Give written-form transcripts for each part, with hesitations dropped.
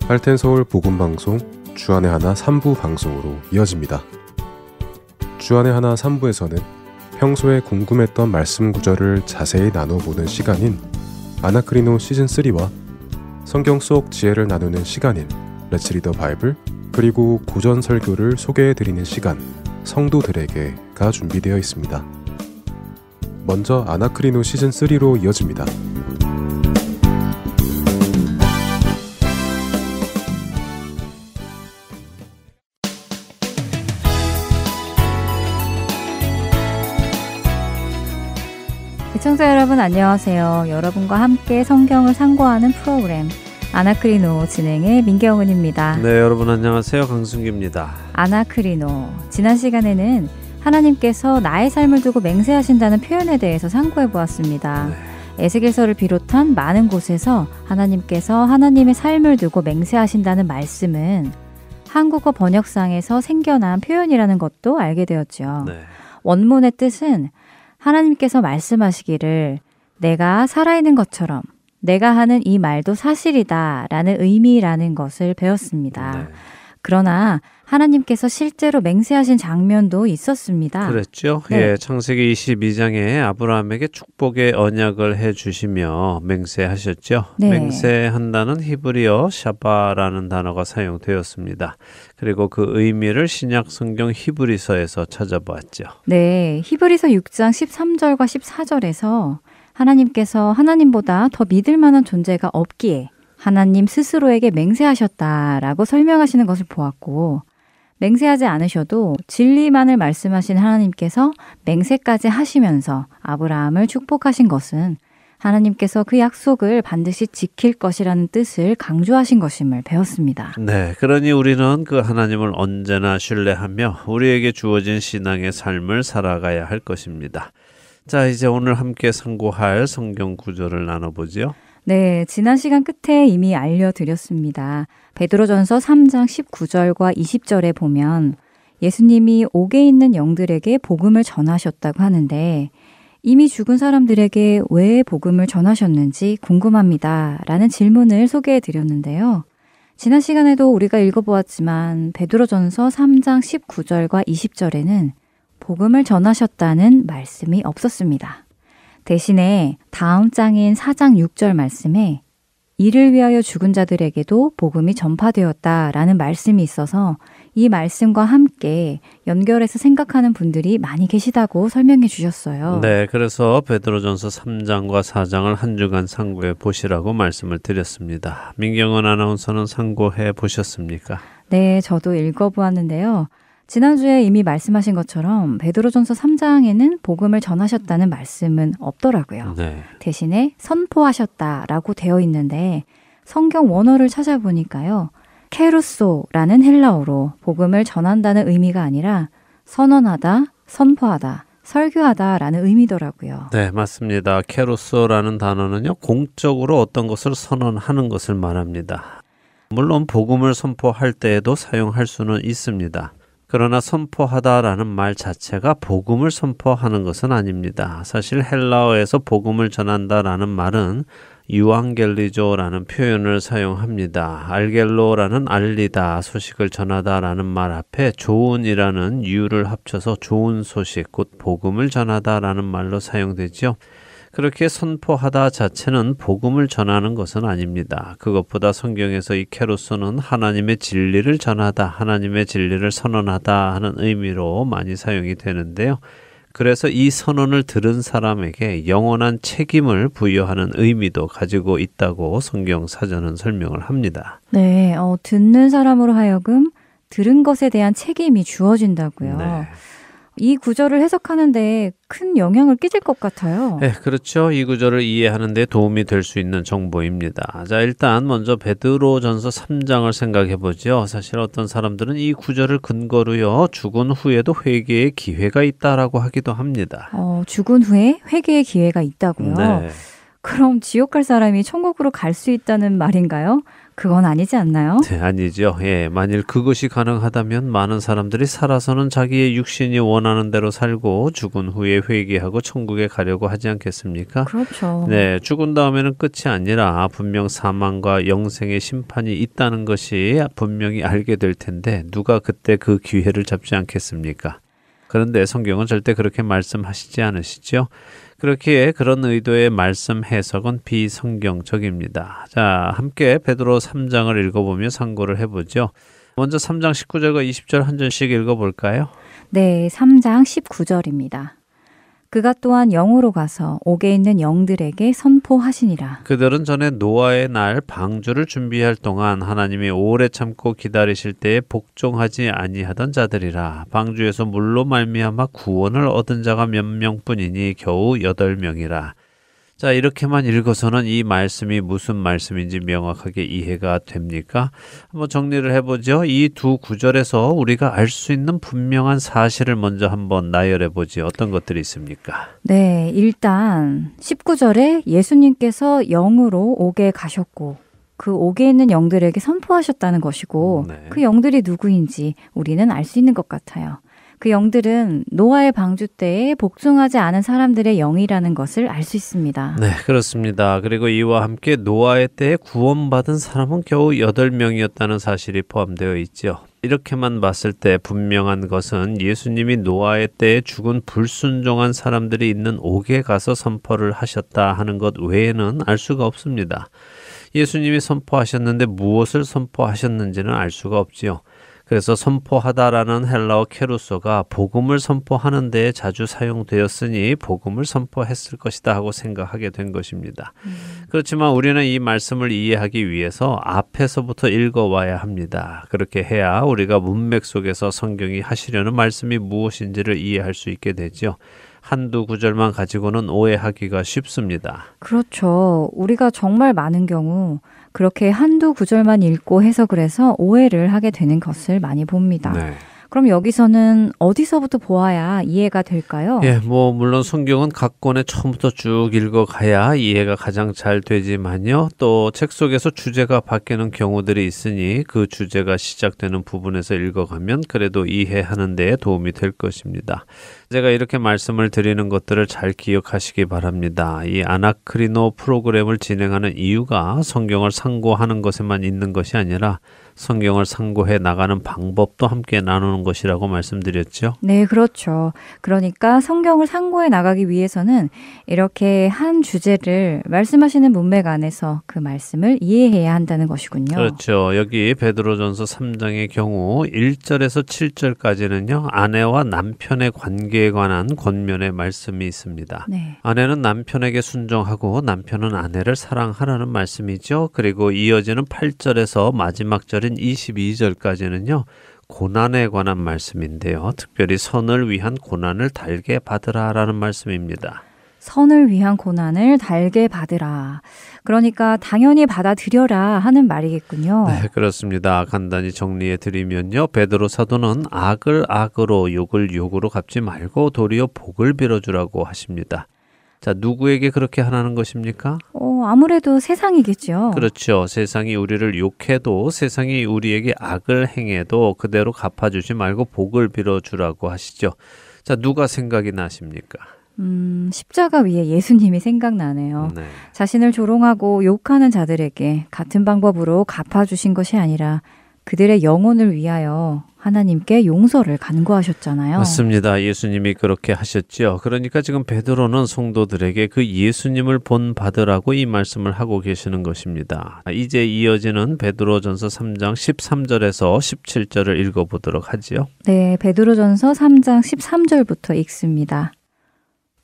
할텐서울 복음방송 주안의 하나 3부 방송으로 이어집니다. 주안의 하나 3부에서는 평소에 궁금했던 말씀 구절을 자세히 나눠보는 시간인 아나크리노 시즌3와 성경 속 지혜를 나누는 시간인 Let's Read the Bible, 그리고 고전 설교를 소개해드리는 시간 성도들에게가 준비되어 있습니다. 먼저 아나크리노 시즌3로 이어집니다. 시청자 여러분 안녕하세요. 여러분과 함께 성경을 상고하는 프로그램 아나크리노 진행의 민경은입니다. 네, 여러분 안녕하세요. 강순기입니다. 아나크리노, 지난 시간에는 하나님께서 나의 삶을 두고 맹세하신다는 표현에 대해서 상고해 보았습니다. 에스겔서를 비롯한 많은 곳에서 하나님께서 하나님의 삶을 두고 맹세하신다는 말씀은 한국어 번역상에서 생겨난 표현이라는 것도 알게 되었죠. 원문의 뜻은 하나님께서 말씀하시기를 내가 살아있는 것처럼 내가 하는 이 말도 사실이다 라는 의미라는 것을 배웠습니다. 그러나 하나님께서 실제로 맹세하신 장면도 있었습니다. 그랬죠. 예, 창세기 22장에 아브라함에게 축복의 언약을 해주시며 맹세하셨죠. 맹세한다는 히브리어 샤바라는 단어가 사용되었습니다. 그리고 그 의미를 신약 성경 히브리서에서 찾아보았죠. 네, 히브리서 6장 13절과 14절에서 하나님께서 하나님보다 더 믿을 만한 존재가 없기에 하나님 스스로에게 맹세하셨다라고 설명하시는 것을 보았고, 맹세하지 않으셔도 진리만을 말씀하신 하나님께서 맹세까지 하시면서 아브라함을 축복하신 것은 하나님께서 그 약속을 반드시 지킬 것이라는 뜻을 강조하신 것임을 배웠습니다. 네, 그러니 우리는 그 하나님을 언제나 신뢰하며 우리에게 주어진 신앙의 삶을 살아가야 할 것입니다. 자, 이제 오늘 함께 상고할 성경 구절을 나눠보지요. 네, 지난 시간 끝에 이미 알려드렸습니다. 베드로전서 3장 19절과 20절에 보면 예수님이 옥에 있는 영들에게 복음을 전하셨다고 하는데, 이미 죽은 사람들에게 왜 복음을 전하셨는지 궁금합니다 라는 질문을 소개해 드렸는데요. 지난 시간에도 우리가 읽어보았지만 베드로전서 3장 19절과 20절에는 복음을 전하셨다는 말씀이 없었습니다. 대신에 다음 장인 4장 6절 말씀에 이를 위하여 죽은 자들에게도 복음이 전파되었다라는 말씀이 있어서 이 말씀과 함께 연결해서 생각하는 분들이 많이 계시다고 설명해 주셨어요. 네, 그래서 베드로전서 3장과 4장을 한 주간 상고해 보시라고 말씀을 드렸습니다. 민경은 아나운서는 상고해 보셨습니까? 네, 저도 읽어보았는데요. 지난주에 이미 말씀하신 것처럼 베드로전서 3장에는 복음을 전하셨다는 말씀은 없더라고요. 대신에 선포하셨다라고 되어 있는데 성경 원어를 찾아보니까요. 케루소라는 헬라어로 복음을 전한다는 의미가 아니라 선언하다, 선포하다, 설교하다라는 의미더라고요. 네, 맞습니다. 케루소라는 단어는요, 공적으로 어떤 것을 선언하는 것을 말합니다. 물론 복음을 선포할 때에도 사용할 수는 있습니다. 그러나 선포하다라는 말 자체가 복음을 선포하는 것은 아닙니다. 사실 헬라어에서 복음을 전한다라는 말은 유앙겔리조라는 표현을 사용합니다. 알겔로라는 알리다, 소식을 전하다라는 말 앞에 좋은이라는 유를 합쳐서 좋은 소식, 곧 복음을 전하다라는 말로 사용되죠. 그렇게 선포하다 자체는 복음을 전하는 것은 아닙니다. 그것보다 성경에서 이 케루소는 하나님의 진리를 전하다, 하나님의 진리를 선언하다 하는 의미로 많이 사용이 되는데요. 그래서 이 선언을 들은 사람에게 영원한 책임을 부여하는 의미도 가지고 있다고 성경 사전은 설명을 합니다. 네, 듣는 사람으로 하여금 들은 것에 대한 책임이 주어진다고요. 네. 이 구절을 해석하는데 큰 영향을 끼칠 것 같아요. 네, 그렇죠. 이 구절을 이해하는 데 도움이 될 수 있는 정보입니다. 자, 일단 먼저 베드로전서 3장을 생각해 보죠. 사실 어떤 사람들은 이 구절을 근거로요, 죽은 후에도 회개의 기회가 있다라고 하기도 합니다. 죽은 후에 회개의 기회가 있다고요? 네. 그럼 지옥 갈 사람이 천국으로 갈 수 있다는 말인가요? 그건 아니지 않나요? 네, 아니죠. 예, 만일 그것이 가능하다면 많은 사람들이 살아서는 자기의 육신이 원하는 대로 살고 죽은 후에 회개하고 천국에 가려고 하지 않겠습니까? 그렇죠. 네, 죽은 다음에는 끝이 아니라 분명 사망과 영생의 심판이 있다는 것이 분명히 알게 될 텐데 누가 그때 그 기회를 잡지 않겠습니까? 그런데 성경은 절대 그렇게 말씀하시지 않으시죠? 그렇기에 그런 의도의 말씀 해석은 비성경적입니다. 자, 함께 베드로 3장을 읽어보며 상고를 해보죠. 먼저 3장 19절과 20절 한 절씩 읽어볼까요? 네, 3장 19절입니다. 그가 또한 영으로 가서 옥에 있는 영들에게 선포하시니라. 그들은 전에 노아의 날 방주를 준비할 동안 하나님이 오래 참고 기다리실 때에 복종하지 아니하던 자들이라. 방주에서 물로 말미암아 구원을 얻은 자가 몇 명뿐이니 겨우 8명이라. 자, 이렇게만 읽어서는 이 말씀이 무슨 말씀인지 명확하게 이해가 됩니까? 한번 정리를 해보죠. 이 두 구절에서 우리가 알 수 있는 분명한 사실을 먼저 한번 나열해 보지. 어떤 것들이 있습니까? 네, 일단 19절에 예수님께서 영으로 옥에 가셨고 그 옥에 있는 영들에게 선포하셨다는 것이고 네. 그 영들이 누구인지 우리는 알 수 있는 것 같아요. 그 영들은 노아의 방주 때에 복종하지 않은 사람들의 영이라는 것을 알 수 있습니다. 네, 그렇습니다. 그리고 이와 함께 노아의 때에 구원받은 사람은 겨우 8명이었다는 사실이 포함되어 있죠. 이렇게만 봤을 때 분명한 것은 예수님이 노아의 때에 죽은 불순종한 사람들이 있는 옥에 가서 선포를 하셨다 하는 것 외에는 알 수가 없습니다. 예수님이 선포하셨는데 무엇을 선포하셨는지는 알 수가 없지요. 그래서 선포하다라는 헬라어 케루소가 복음을 선포하는 데에 자주 사용되었으니 복음을 선포했을 것이다 하고 생각하게 된 것입니다. 그렇지만 우리는 이 말씀을 이해하기 위해서 앞에서부터 읽어와야 합니다. 그렇게 해야 우리가 문맥 속에서 성경이 하시려는 말씀이 무엇인지를 이해할 수 있게 되죠. 한두 구절만 가지고는 오해하기가 쉽습니다. 그렇죠. 우리가 정말 많은 경우 그렇게 한두 구절만 읽고 해석을 해서 오해를 하게 되는 것을 많이 봅니다. 네. 그럼 여기서는 어디서부터 보아야 이해가 될까요? 예, 뭐 물론 성경은 각 권에 처음부터 쭉 읽어가야 이해가 가장 잘 되지만요. 또 책 속에서 주제가 바뀌는 경우들이 있으니 그 주제가 시작되는 부분에서 읽어가면 그래도 이해하는 데 도움이 될 것입니다. 제가 이렇게 말씀을 드리는 것들을 잘 기억하시기 바랍니다. 이 아나크리노 프로그램을 진행하는 이유가 성경을 상고하는 것에만 있는 것이 아니라 성경을 상고해 나가는 방법도 함께 나누는 것이라고 말씀드렸죠. 네, 그렇죠. 그러니까 성경을 상고해 나가기 위해서는 이렇게 한 주제를 말씀하시는 문맥 안에서 그 말씀을 이해해야 한다는 것이군요. 그렇죠. 여기 베드로전서 3장의 경우 1절에서 7절까지는요. 아내와 남편의 관계에 관한 권면의 말씀이 있습니다. 네. 아내는 남편에게 순종하고 남편은 아내를 사랑하라는 말씀이죠. 그리고 이어지는 8절에서 마지막 절인 22절까지는요. 고난에 관한 말씀인데요. 특별히 선을 위한 고난을 달게 받으라라는 말씀입니다. 선을 위한 고난을 달게 받으라. 그러니까 당연히 받아들여라 하는 말이겠군요. 네, 그렇습니다. 간단히 정리해 드리면요. 베드로 사도는 악을 악으로 욕을 욕으로 갚지 말고 도리어 복을 빌어주라고 하십니다. 자, 누구에게 그렇게 하라는 것입니까? 아무래도 세상이겠죠. 그렇죠. 세상이 우리를 욕해도 세상이 우리에게 악을 행해도 그대로 갚아주지 말고 복을 빌어주라고 하시죠. 자, 누가 생각이 나십니까? 십자가 위에 예수님이 생각나네요. 네. 자신을 조롱하고 욕하는 자들에게 같은 방법으로 갚아주신 것이 아니라 그들의 영혼을 위하여 하나님께 용서를 간구하셨잖아요. 맞습니다. 예수님이 그렇게 하셨죠. 그러니까 지금 베드로는 성도들에게 그 예수님을 본받으라고 이 말씀을 하고 계시는 것입니다. 이제 이어지는 베드로전서 3장 13절에서 17절을 읽어보도록 하지요. 네, 베드로전서 3장 13절부터 읽습니다.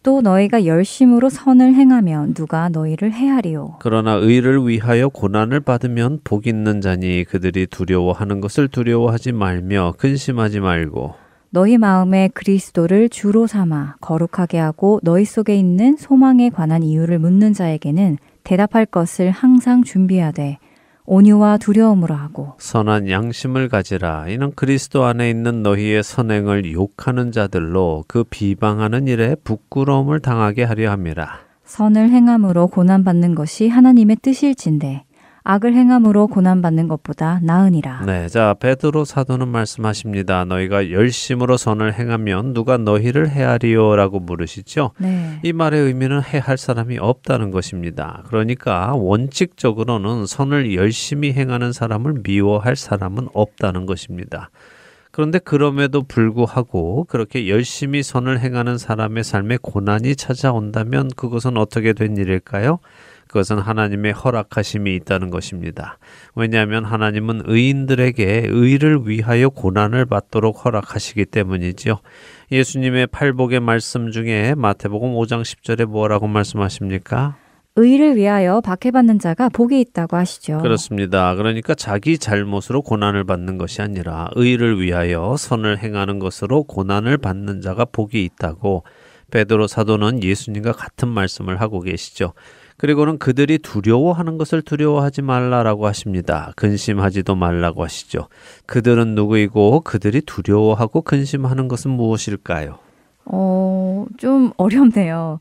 또 너희가 열심으로 선을 행하면 누가 너희를 해하리요. 그러나 의를 위하여 고난을 받으면 복 있는 자니 그들이 두려워하는 것을 두려워하지 말며 근심하지 말고 너희 마음에 그리스도를 주로 삼아 거룩하게 하고 너희 속에 있는 소망에 관한 이유를 묻는 자에게는 대답할 것을 항상 준비하되 온유와 두려움으로 하고 선한 양심을 가지라. 이는 그리스도 안에 있는 너희의 선행을 욕하는 자들로 그 비방하는 일에 부끄러움을 당하게 하려 함이라. 선을 행함으로 고난받는 것이 하나님의 뜻일진데 악을 행함으로 고난받는 것보다 나으니라. 네, 자 베드로 사도는 말씀하십니다. 너희가 열심으로 선을 행하면 누가 너희를 해하리요라고 물으시죠. 네. 이 말의 의미는 해할 사람이 없다는 것입니다. 그러니까 원칙적으로는 선을 열심히 행하는 사람을 미워할 사람은 없다는 것입니다. 그런데 그럼에도 불구하고 그렇게 열심히 선을 행하는 사람의 삶에 고난이 찾아온다면 그것은 어떻게 된 일일까요? 그것은 하나님의 허락하심이 있다는 것입니다. 왜냐하면 하나님은 의인들에게 의를 위하여 고난을 받도록 허락하시기 때문이지요. 예수님의 팔복의 말씀 중에 마태복음 5장 10절에 뭐라고 말씀하십니까? 의를 위하여 박해받는 자가 복이 있다고 하시죠. 그렇습니다. 그러니까 자기 잘못으로 고난을 받는 것이 아니라 의를 위하여 선을 행하는 것으로 고난을 받는 자가 복이 있다고 베드로 사도는 예수님과 같은 말씀을 하고 계시죠. 그리고는 그들이 두려워하는 것을 두려워하지 말라라고 하십니다. 근심하지도 말라고 하시죠. 그들은 누구이고 그들이 두려워하고 근심하는 것은 무엇일까요? 좀 어렵네요.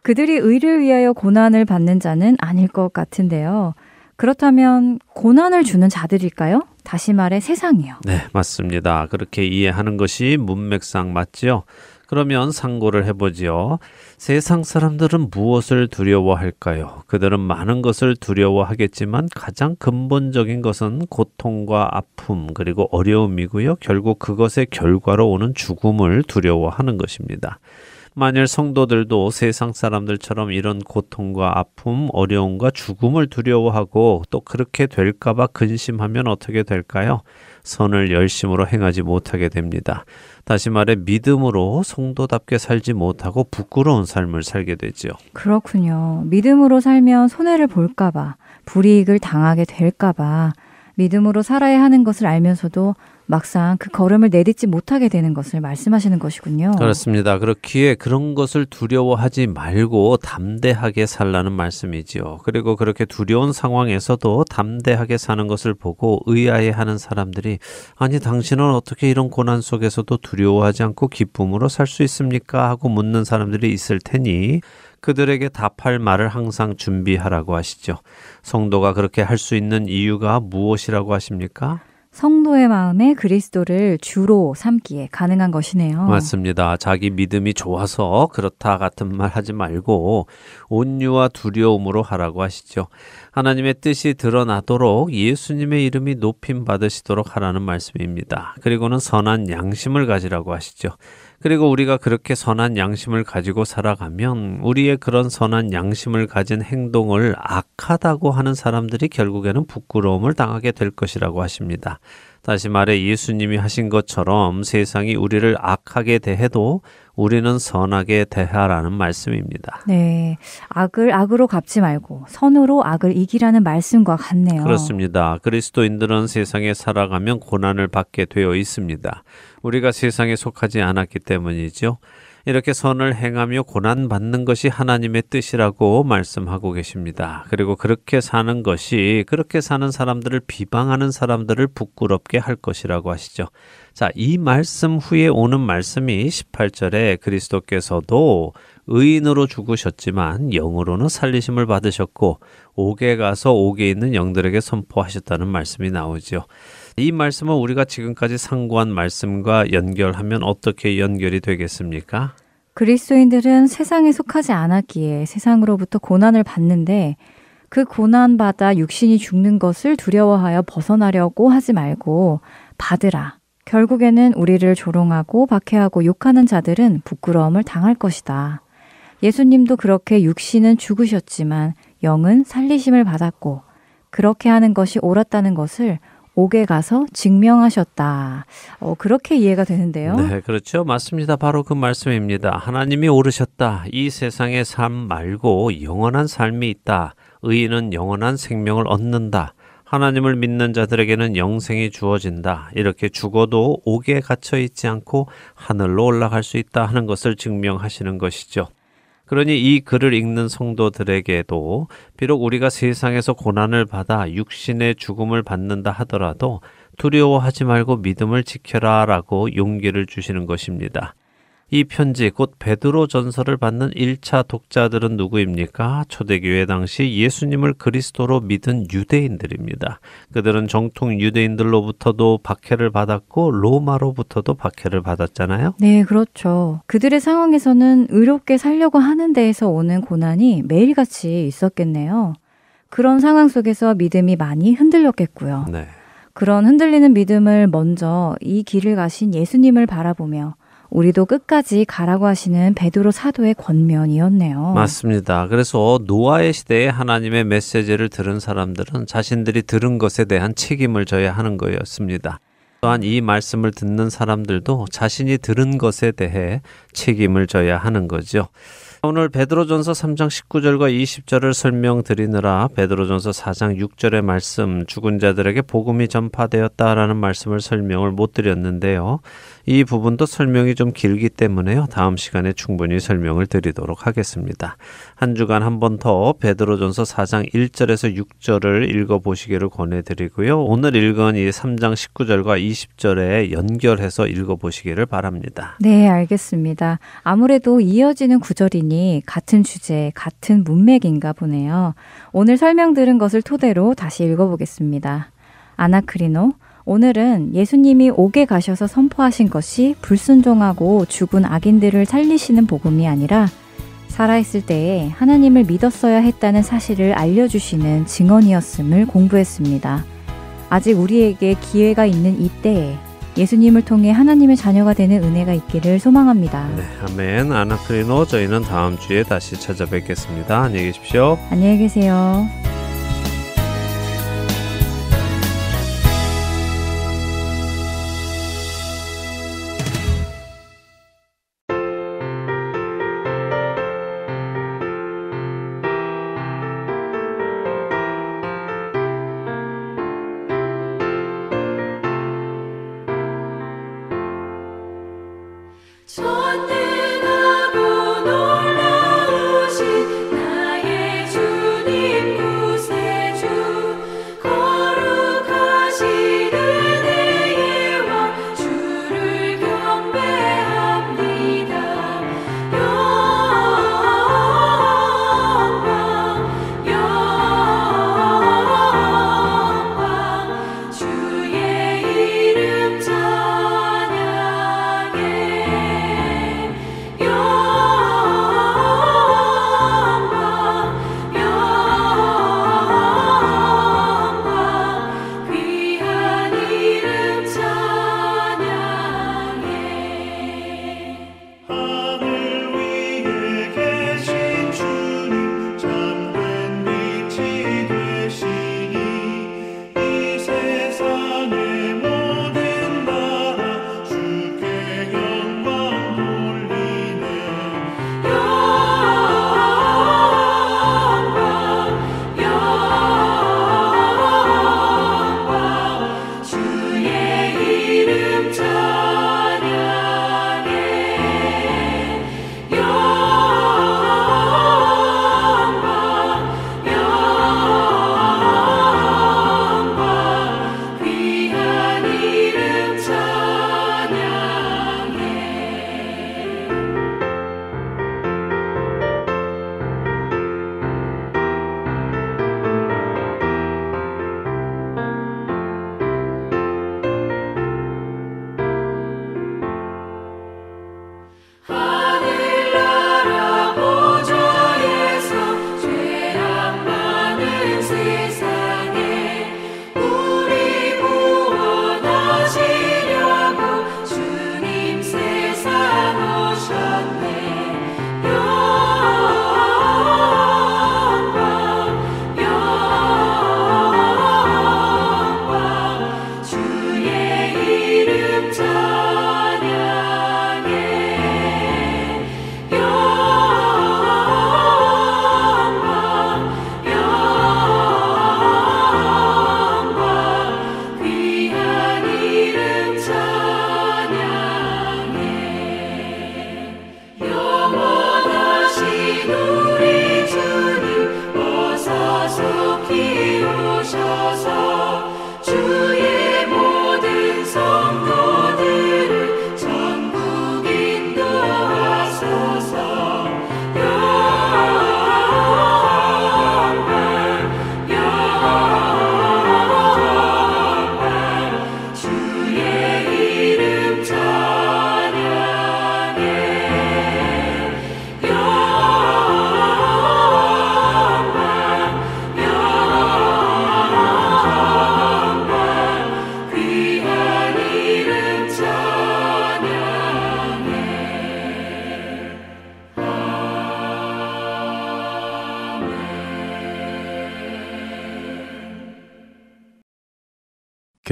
그들이 의를 위하여 고난을 받는 자는 아닐 것 같은데요. 그렇다면 고난을 주는 자들일까요? 다시 말해 세상이요. 네, 맞습니다. 그렇게 이해하는 것이 문맥상 맞지요. 그러면 상고를 해보지요. 세상 사람들은 무엇을 두려워할까요? 그들은 많은 것을 두려워하겠지만 가장 근본적인 것은 고통과 아픔 그리고 어려움이고요. 결국 그것의 결과로 오는 죽음을 두려워하는 것입니다. 만일 성도들도 세상 사람들처럼 이런 고통과 아픔, 어려움과 죽음을 두려워하고 또 그렇게 될까봐 근심하면 어떻게 될까요? 선을 열심으로 행하지 못하게 됩니다. 다시 말해 믿음으로 성도답게 살지 못하고 부끄러운 삶을 살게 되죠. 그렇군요. 믿음으로 살면 손해를 볼까봐, 불이익을 당하게 될까봐 믿음으로 살아야 하는 것을 알면서도 막상 그 걸음을 내딛지 못하게 되는 것을 말씀하시는 것이군요. 그렇습니다. 그렇기에 그런 것을 두려워하지 말고 담대하게 살라는 말씀이지요. 그리고 그렇게 두려운 상황에서도 담대하게 사는 것을 보고 의아해하는 사람들이 아니 당신은 어떻게 이런 고난 속에서도 두려워하지 않고 기쁨으로 살 수 있습니까? 하고 묻는 사람들이 있을 테니 그들에게 답할 말을 항상 준비하라고 하시죠. 성도가 그렇게 할 수 있는 이유가 무엇이라고 하십니까? 성도의 마음에 그리스도를 주로 삼기에 가능한 것이네요. 맞습니다. 자기 믿음이 좋아서 그렇다 같은 말 하지 말고 온유와 두려움으로 하라고 하시죠. 하나님의 뜻이 드러나도록 예수님의 이름이 높임 받으시도록 하라는 말씀입니다. 그리고는 선한 양심을 가지라고 하시죠. 그리고 우리가 그렇게 선한 양심을 가지고 살아가면 우리의 그런 선한 양심을 가진 행동을 악하다고 하는 사람들이 결국에는 부끄러움을 당하게 될 것이라고 하십니다. 다시 말해 예수님이 하신 것처럼 세상이 우리를 악하게 대해도 우리는 선하게 대하라는 말씀입니다. 네, 악을 악으로 갚지 말고 선으로 악을 이기라는 말씀과 같네요. 그렇습니다. 그리스도인들은 세상에 살아가면 고난을 받게 되어 있습니다. 우리가 세상에 속하지 않았기 때문이죠. 이렇게 선을 행하며 고난받는 것이 하나님의 뜻이라고 말씀하고 계십니다. 그리고 그렇게 사는 것이 그렇게 사는 사람들을 비방하는 사람들을 부끄럽게 할 것이라고 하시죠. 자, 이 말씀 후에 오는 말씀이 18절에 그리스도께서도 의인으로 죽으셨지만 영으로는 살리심을 받으셨고 옥에 가서 옥에 있는 영들에게 선포하셨다는 말씀이 나오죠. 이 말씀은 우리가 지금까지 상고한 말씀과 연결하면 어떻게 연결이 되겠습니까? 그리스도인들은 세상에 속하지 않았기에 세상으로부터 고난을 받는데 그 고난받아 육신이 죽는 것을 두려워하여 벗어나려고 하지 말고 받으라. 결국에는 우리를 조롱하고 박해하고 욕하는 자들은 부끄러움을 당할 것이다. 예수님도 그렇게 육신은 죽으셨지만 영은 살리심을 받았고 그렇게 하는 것이 옳았다는 것을 옥에 가서 증명하셨다. 그렇게 이해가 되는데요. 네, 그렇죠. 맞습니다. 바로 그 말씀입니다. 하나님이 오르셨다. 이 세상의 삶 말고 영원한 삶이 있다. 의인은 영원한 생명을 얻는다. 하나님을 믿는 자들에게는 영생이 주어진다. 이렇게 죽어도 옥에 갇혀 있지 않고 하늘로 올라갈 수 있다 하는 것을 증명하시는 것이죠. 그러니 이 글을 읽는 성도들에게도 비록 우리가 세상에서 고난을 받아 육신의 죽음을 받는다 하더라도 두려워하지 말고 믿음을 지켜라 라고 용기를 주시는 것입니다. 이 편지 곧 베드로 전서를 받는 1차 독자들은 누구입니까? 초대교회 당시 예수님을 그리스도로 믿은 유대인들입니다. 그들은 정통 유대인들로부터도 박해를 받았고 로마로부터도 박해를 받았잖아요. 네, 그렇죠. 그들의 상황에서는 의롭게 살려고 하는 데에서 오는 고난이 매일같이 있었겠네요. 그런 상황 속에서 믿음이 많이 흔들렸겠고요. 네. 그런 흔들리는 믿음을 먼저 이 길을 가신 예수님을 바라보며 우리도 끝까지 가라고 하시는 베드로 사도의 권면이었네요. 맞습니다. 그래서 노아의 시대에 하나님의 메시지를 들은 사람들은 자신들이 들은 것에 대한 책임을 져야 하는 거였습니다. 또한 이 말씀을 듣는 사람들도 자신이 들은 것에 대해 책임을 져야 하는 거죠. 오늘 베드로전서 3장 19절과 20절을 설명드리느라 베드로전서 4장 6절의 말씀 죽은 자들에게 복음이 전파되었다라는 말씀을 설명을 못 드렸는데요. 이 부분도 설명이 좀 길기 때문에요. 다음 시간에 충분히 설명을 드리도록 하겠습니다. 한 주간 한 번 더 베드로전서 4장 1절에서 6절을 읽어보시기를 권해드리고요. 오늘 읽은 이 3장 19절과 20절에 연결해서 읽어보시기를 바랍니다. 네, 알겠습니다. 아무래도 이어지는 구절이니 같은 주제, 같은 문맥인가 보네요. 오늘 설명 들은 것을 토대로 다시 읽어보겠습니다. 아나크리노, 오늘은 예수님이 옥에 가셔서 선포하신 것이 불순종하고 죽은 악인들을 살리시는 복음이 아니라 살아있을 때에 하나님을 믿었어야 했다는 사실을 알려주시는 증언이었음을 공부했습니다. 아직 우리에게 기회가 있는 이때에 예수님을 통해 하나님의 자녀가 되는 은혜가 있기를 소망합니다. 네, 아멘. 아나크리노, 저희는 다음 주에 다시 찾아뵙겠습니다. 안녕히 계십시오. 안녕히 계세요. 전능하고 놀라우신 나의 주님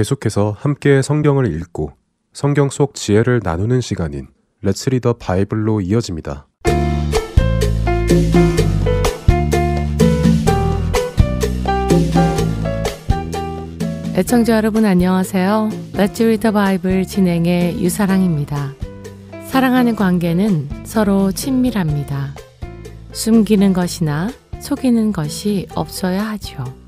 계속해서 함께 성경을 읽고 성경 속 지혜를 나누는 시간인 Let's Read the Bible로 이어집니다. 애청자 여러분 안녕하세요. Let's Read the Bible 진행의 유사랑입니다. 사랑하는 관계는 서로 친밀합니다. 숨기는 것이나 속이는 것이 없어야 하죠.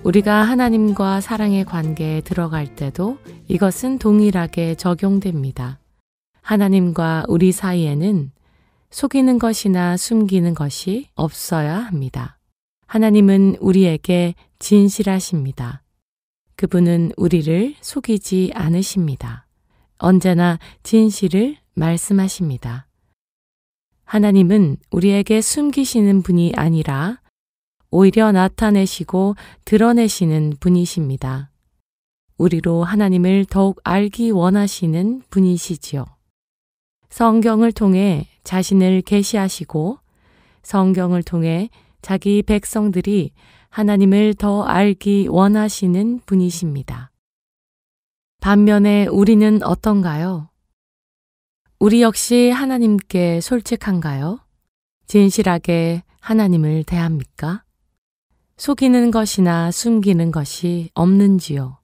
우리가 하나님과 사랑의 관계에 들어갈 때도 이것은 동일하게 적용됩니다. 하나님과 우리 사이에는 속이는 것이나 숨기는 것이 없어야 합니다. 하나님은 우리에게 진실하십니다. 그분은 우리를 속이지 않으십니다. 언제나 진실을 말씀하십니다. 하나님은 우리에게 숨기시는 분이 아니라 오히려 나타내시고 드러내시는 분이십니다. 우리로 하나님을 더욱 알기 원하시는 분이시지요. 성경을 통해 자신을 계시하시고 성경을 통해 자기 백성들이 하나님을 더 알기 원하시는 분이십니다. 반면에 우리는 어떤가요? 우리 역시 하나님께 솔직한가요? 진실하게 하나님을 대합니까? 속이는 것이나 숨기는 것이 없는지요?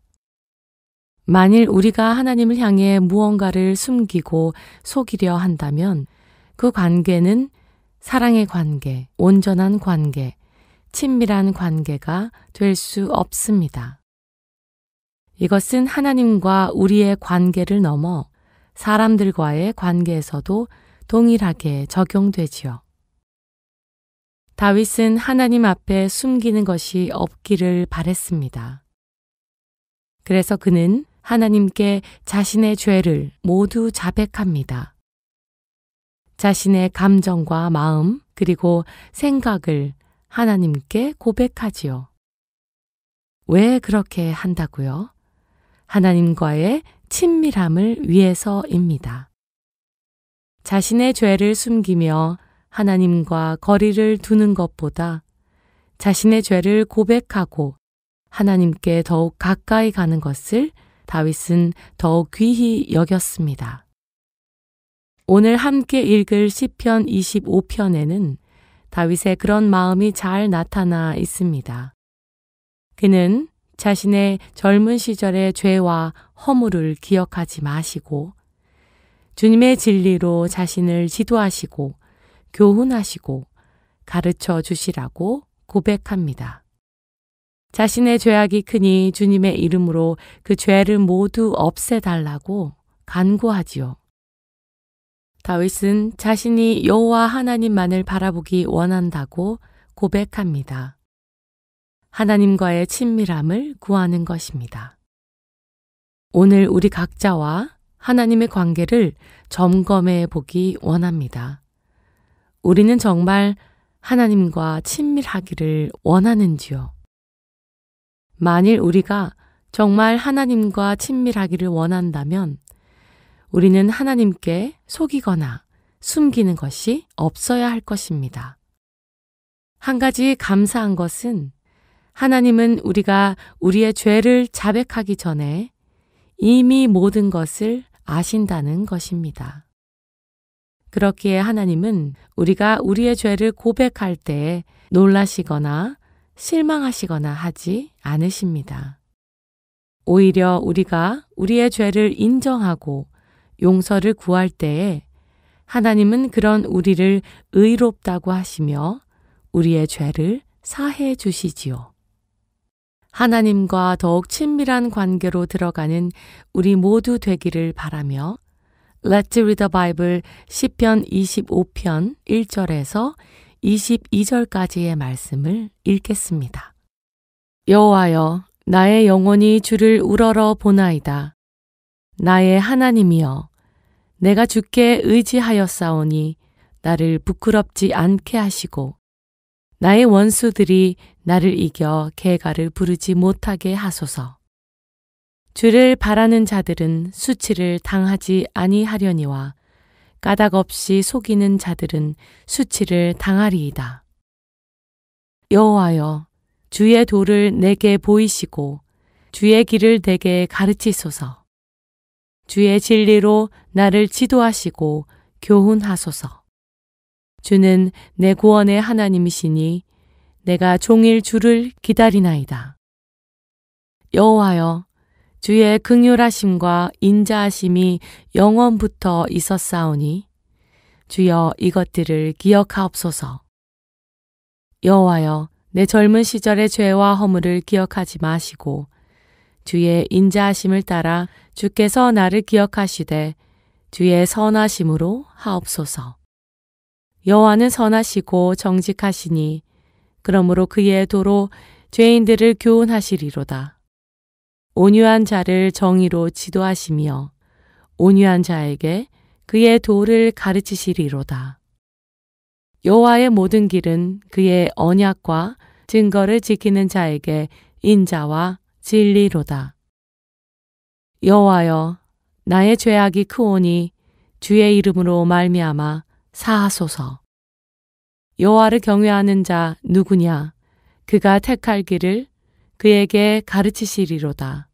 만일 우리가 하나님을 향해 무언가를 숨기고 속이려 한다면 그 관계는 사랑의 관계, 온전한 관계, 친밀한 관계가 될 수 없습니다. 이것은 하나님과 우리의 관계를 넘어 사람들과의 관계에서도 동일하게 적용되지요. 다윗은 하나님 앞에 숨기는 것이 없기를 바랬습니다. 그래서 그는 하나님께 자신의 죄를 모두 자백합니다. 자신의 감정과 마음 그리고 생각을 하나님께 고백하지요. 왜 그렇게 한다고요? 하나님과의 친밀함을 위해서입니다. 자신의 죄를 숨기며 하나님과 거리를 두는 것보다 자신의 죄를 고백하고 하나님께 더욱 가까이 가는 것을 다윗은 더욱 귀히 여겼습니다. 오늘 함께 읽을 시편 25편에는 다윗의 그런 마음이 잘 나타나 있습니다. 그는 자신의 젊은 시절의 죄와 허물을 기억하지 마시고 주님의 진리로 자신을 지도하시고 교훈하시고 가르쳐 주시라고 고백합니다. 자신의 죄악이 크니 주님의 이름으로 그 죄를 모두 없애달라고 간구하지요. 다윗은 자신이 여호와 하나님만을 바라보기 원한다고 고백합니다. 하나님과의 친밀함을 구하는 것입니다. 오늘 우리 각자와 하나님의 관계를 점검해 보기 원합니다. 우리는 정말 하나님과 친밀하기를 원하는지요? 만일 우리가 정말 하나님과 친밀하기를 원한다면 우리는 하나님께 속이거나 숨기는 것이 없어야 할 것입니다. 한 가지 감사한 것은 하나님은 우리가 우리의 죄를 자백하기 전에 이미 모든 것을 아신다는 것입니다. 그렇기에 하나님은 우리가 우리의 죄를 고백할 때 놀라시거나 실망하시거나 하지 않으십니다. 오히려 우리가 우리의 죄를 인정하고 용서를 구할 때에 하나님은 그런 우리를 의롭다고 하시며 우리의 죄를 사해 주시지요. 하나님과 더욱 친밀한 관계로 들어가는 우리 모두 되기를 바라며 Let's Read the Bible 시편 25편 1절에서 22절까지의 말씀을 읽겠습니다. 여호와여, 나의 영혼이 주를 우러러 보나이다. 나의 하나님이여, 내가 주께 의지하였사오니 나를 부끄럽지 않게 하시고 나의 원수들이 나를 이겨 개가를 부르지 못하게 하소서. 주를 바라는 자들은 수치를 당하지 아니하려니와 까닭 없이 속이는 자들은 수치를 당하리이다. 여호와여, 주의 도를 내게 보이시고 주의 길을 내게 가르치소서. 주의 진리로 나를 지도하시고 교훈하소서. 주는 내 구원의 하나님이시니 내가 종일 주를 기다리나이다. 여호와여, 주의 긍휼하심과 인자하심이 영원부터 있었사오니 주여 이것들을 기억하옵소서. 여호와여, 내 젊은 시절의 죄와 허물을 기억하지 마시고 주의 인자하심을 따라 주께서 나를 기억하시되 주의 선하심으로 하옵소서. 여호와는 선하시고 정직하시니 그러므로 그의 도로 죄인들을 교훈하시리로다. 온유한 자를 정의로 지도하시며 온유한 자에게 그의 도를 가르치시리로다. 여호와의 모든 길은 그의 언약과 증거를 지키는 자에게 인자와 진리로다. 여호와여, 나의 죄악이 크오니 주의 이름으로 말미암아 사하소서. 여호와를 경외하는 자 누구냐? 그가 택할 길을 그에게 가르치시리로다.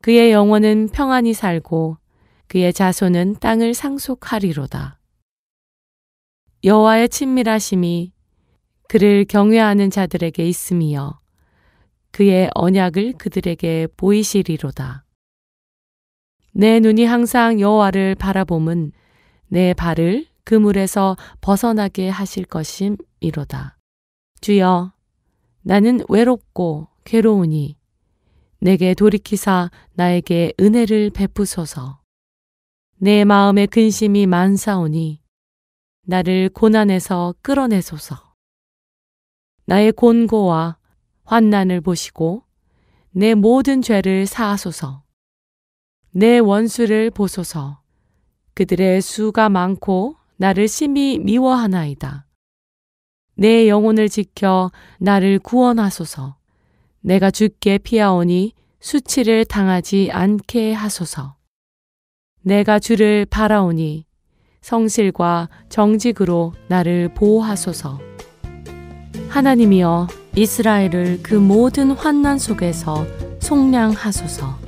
그의 영혼은 평안히 살고 그의 자손은 땅을 상속하리로다. 여호와의 친밀하심이 그를 경외하는 자들에게 있음이여 그의 언약을 그들에게 보이시리로다. 내 눈이 항상 여호와를 바라봄은 내 발을 그물에서 벗어나게 하실 것임이로다. 주여, 나는 외롭고 괴로우니 내게 돌이키사 나에게 은혜를 베푸소서. 내 마음에 근심이 많사오니 나를 고난에서 끌어내소서. 나의 곤고와 환난을 보시고 내 모든 죄를 사하소서. 내 원수를 보소서. 그들의 수가 많고 나를 심히 미워하나이다. 내 영혼을 지켜 나를 구원하소서. 내가 주께 피하오니 수치를 당하지 않게 하소서. 내가 주를 바라오니 성실과 정직으로 나를 보호하소서. 하나님이여, 이스라엘을 그 모든 환난 속에서 속량하소서.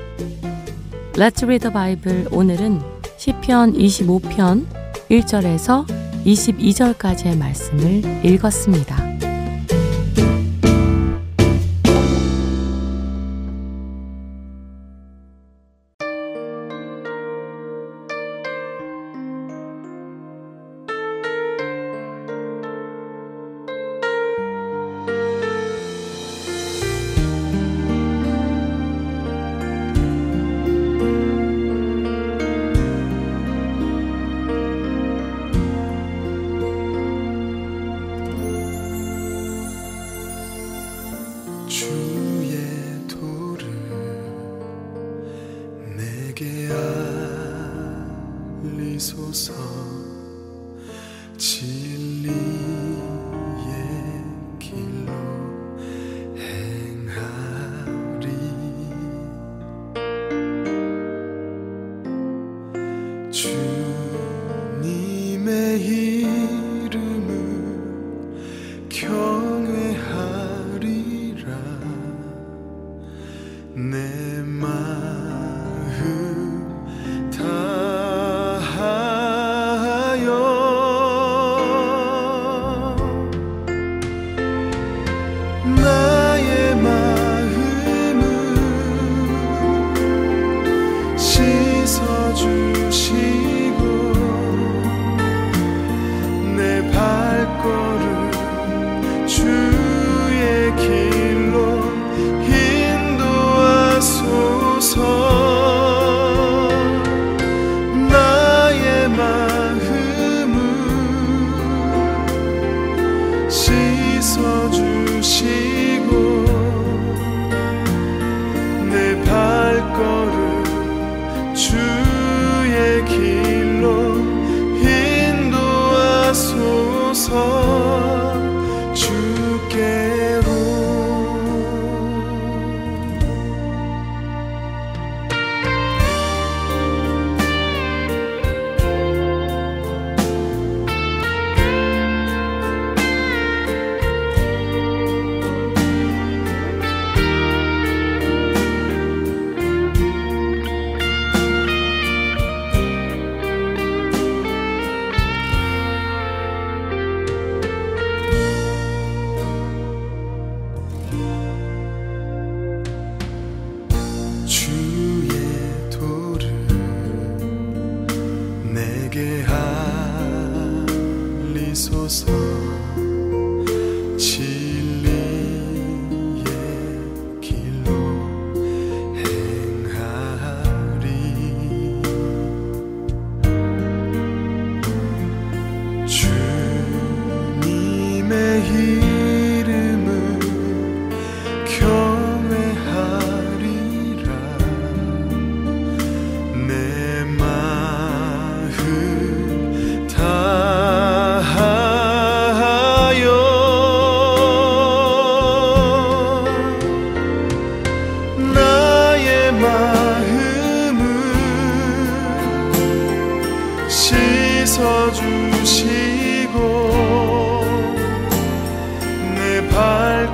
Let's read the Bible. 오늘은 시편 25편 1절에서 22절까지의 말씀을 읽었습니다.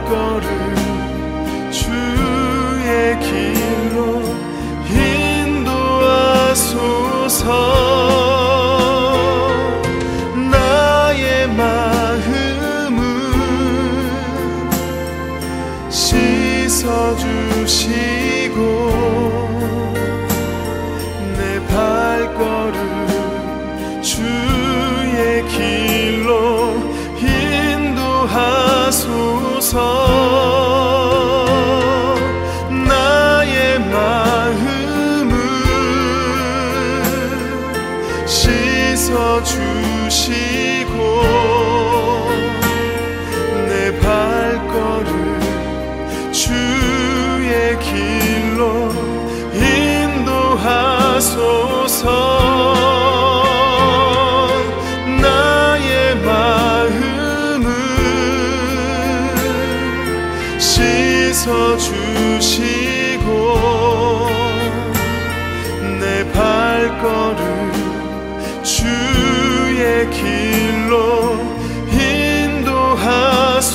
발걸음 주의 길로 인도하소서. 나의 마음을 씻어주시고 내 발걸음 주의 길로 인도하소서. 나의 마음을 씻어주시고 내 발걸음 주의 길로 인도하소서. 나의 마음을 씻어주시고 내 발걸음 주의 길로 인도하소서.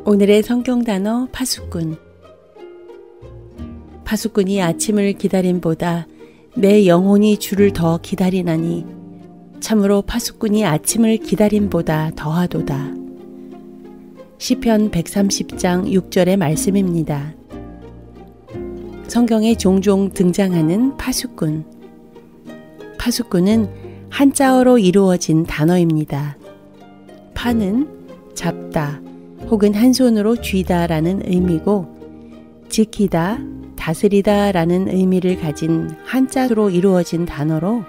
오늘의 성경 단어 파수꾼. 파수꾼이 아침을 기다림보다 내 영혼이 주를 더 기다리나니 참으로 파수꾼이 아침을 기다림보다 더하도다. 시편 130장 6절의 말씀입니다. 성경에 종종 등장하는 파수꾼. 파수꾼은 한자어로 이루어진 단어입니다. 파는 잡다 혹은 한 손으로 쥐다 라는 의미고, 지키다, 다스리다 라는 의미를 가진 한자로 이루어진 단어로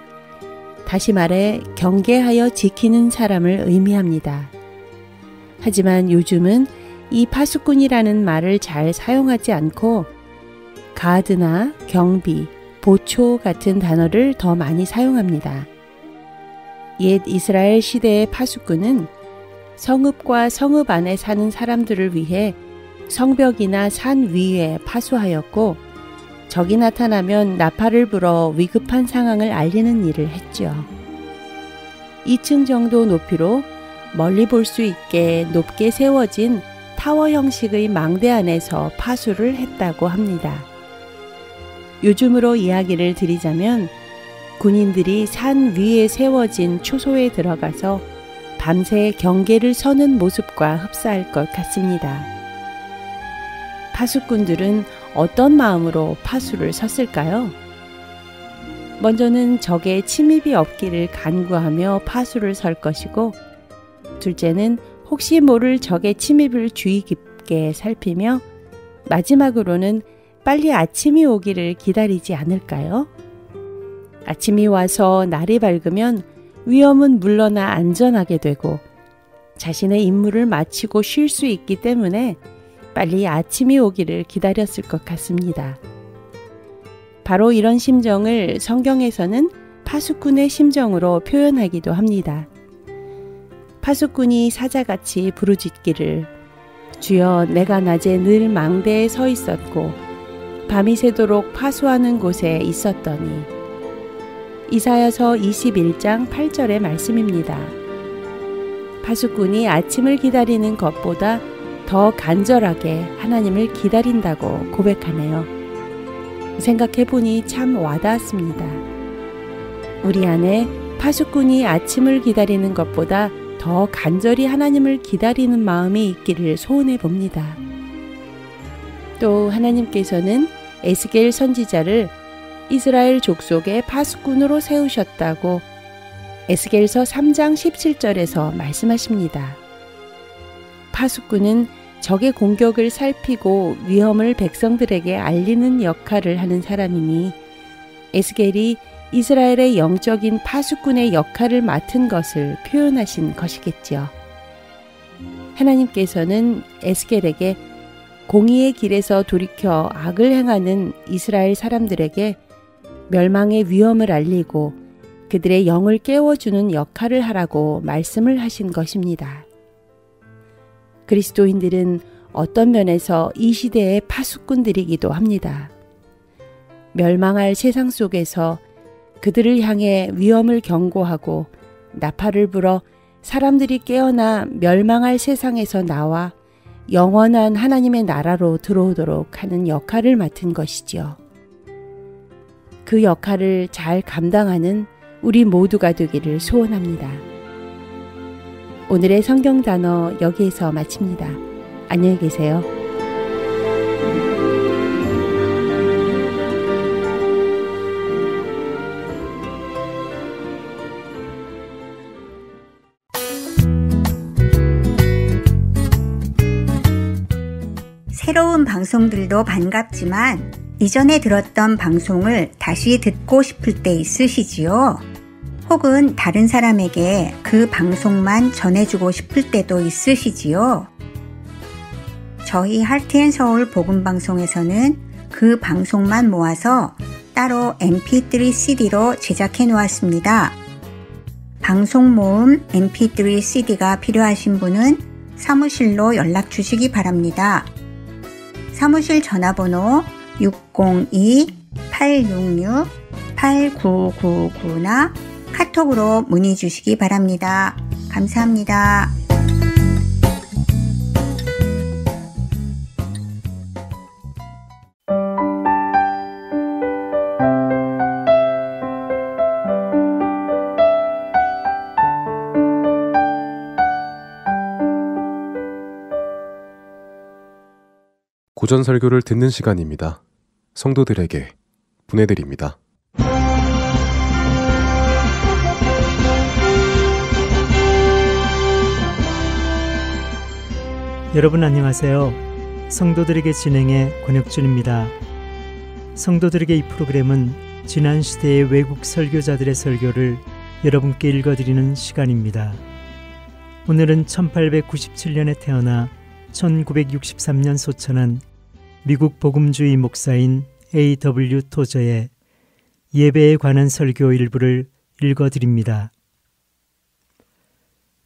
다시 말해 경계하여 지키는 사람을 의미합니다. 하지만 요즘은 이 파수꾼이라는 말을 잘 사용하지 않고 가드나 경비, 보초 같은 단어를 더 많이 사용합니다. 옛 이스라엘 시대의 파수꾼은 성읍과 성읍 안에 사는 사람들을 위해 성벽이나 산 위에 파수하였고, 적이 나타나면 나팔을 불어 위급한 상황을 알리는 일을 했죠. 2층 정도 높이로 멀리 볼 수 있게 높게 세워진 타워 형식의 망대 안에서 파수를 했다고 합니다. 요즘으로 이야기를 드리자면 군인들이 산 위에 세워진 초소에 들어가서 밤새 경계를 서는 모습과 흡사할 것 같습니다. 파수꾼들은 어떤 마음으로 파수를 섰을까요? 먼저는 적의 침입이 없기를 간구하며 파수를 설 것이고, 둘째는 혹시 모를 적의 침입을 주의 깊게 살피며, 마지막으로는 빨리 아침이 오기를 기다리지 않을까요? 아침이 와서 날이 밝으면 위험은 물러나 안전하게 되고 자신의 임무를 마치고 쉴 수 있기 때문에 빨리 아침이 오기를 기다렸을 것 같습니다. 바로 이런 심정을 성경에서는 파수꾼의 심정으로 표현하기도 합니다. 파수꾼이 사자같이 부르짖기를 주여 내가 낮에 늘 망대에 서 있었고 밤이 새도록 파수하는 곳에 있었더니. 이사야서 21장 8절의 말씀입니다. 파수꾼이 아침을 기다리는 것보다 더 간절하게 하나님을 기다린다고 고백하네요. 생각해보니 참 와닿았습니다. 우리 안에 파수꾼이 아침을 기다리는 것보다 더 간절히 하나님을 기다리는 마음이 있기를 소원해 봅니다. 또 하나님께서는 에스겔 선지자를 이스라엘 족속의 파수꾼으로 세우셨다고 에스겔서 3장 17절에서 말씀하십니다. 파수꾼은 적의 공격을 살피고 위험을 백성들에게 알리는 역할을 하는 사람이니 에스겔이 이스라엘의 영적인 파수꾼의 역할을 맡은 것을 표현하신 것이겠지요. 하나님께서는 에스겔에게 공의의 길에서 돌이켜 악을 행하는 이스라엘 사람들에게 멸망의 위험을 알리고 그들의 영을 깨워주는 역할을 하라고 말씀을 하신 것입니다. 그리스도인들은 어떤 면에서 이 시대의 파수꾼들이기도 합니다. 멸망할 세상 속에서 그들을 향해 위험을 경고하고 나팔을 불어 사람들이 깨어나 멸망할 세상에서 나와 영원한 하나님의 나라로 들어오도록 하는 역할을 맡은 것이지요. 그 역할을 잘 감당하는 우리 모두가 되기를 소원합니다. 오늘의 성경 단어 여기에서 마칩니다. 안녕히 계세요. 새로운 방송들도 반갑지만 이전에 들었던 방송을 다시 듣고 싶을 때 있으시지요? 혹은 다른 사람에게 그 방송만 전해주고 싶을 때도 있으시지요? 저희 할트앤서울 복음방송에서는 그 방송만 모아서 따로 mp3 CD로 제작해 놓았습니다. 방송 모음 mp3 CD가 필요하신 분은 사무실로 연락 주시기 바랍니다. 사무실 전화번호 602-866-8999나 카톡으로 문의 주시기 바랍니다. 감사합니다. 고전 설교를 듣는 시간입니다. 성도들에게 보내드립니다. 여러분 안녕하세요. 성도들에게 진행의 권혁준입니다. 성도들에게 이 프로그램은 지난 시대의 외국 설교자들의 설교를 여러분께 읽어드리는 시간입니다. 오늘은 1897년에 태어나 1963년 소천한 미국 복음주의 목사인 A.W. 토저의 예배에 관한 설교 일부를 읽어드립니다.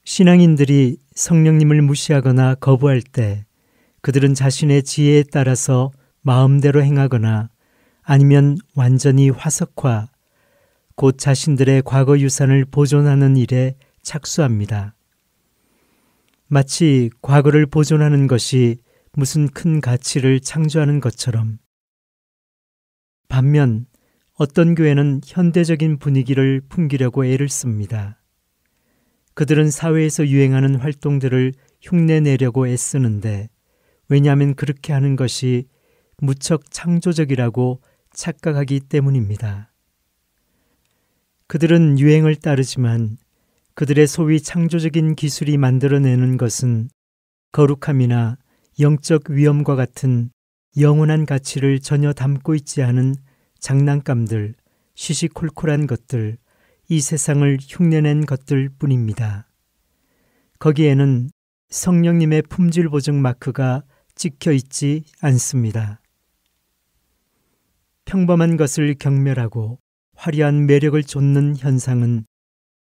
신앙인들이 성령님을 무시하거나 거부할 때 그들은 자신의 지혜에 따라서 마음대로 행하거나 아니면 완전히 화석화, 곧 자신들의 과거 유산을 보존하는 일에 착수합니다. 마치 과거를 보존하는 것이 무슨 큰 가치를 창조하는 것처럼. 반면 어떤 교회는 현대적인 분위기를 풍기려고 애를 씁니다. 그들은 사회에서 유행하는 활동들을 흉내내려고 애쓰는데 왜냐하면 그렇게 하는 것이 무척 창조적이라고 착각하기 때문입니다. 그들은 유행을 따르지만 그들의 소위 창조적인 기술이 만들어내는 것은 거룩함이나 영적 위엄과 같은 영원한 가치를 전혀 담고 있지 않은 장난감들, 시시콜콜한 것들, 이 세상을 흉내낸 것들 뿐입니다. 거기에는 성령님의 품질 보증 마크가 찍혀 있지 않습니다. 평범한 것을 경멸하고 화려한 매력을 좇는 현상은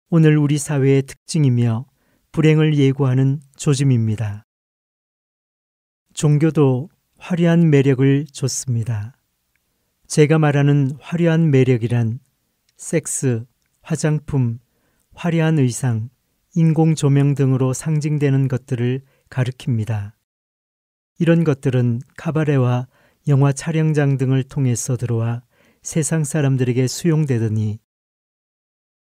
오늘 우리 사회의 특징이며 불행을 예고하는 조짐입니다. 종교도 화려한 매력을 줬습니다. 제가 말하는 화려한 매력이란 섹스, 화장품, 화려한 의상, 인공 조명 등으로 상징되는 것들을 가리킵니다. 이런 것들은 카바레와 영화 촬영장 등을 통해서 들어와 세상 사람들에게 수용되더니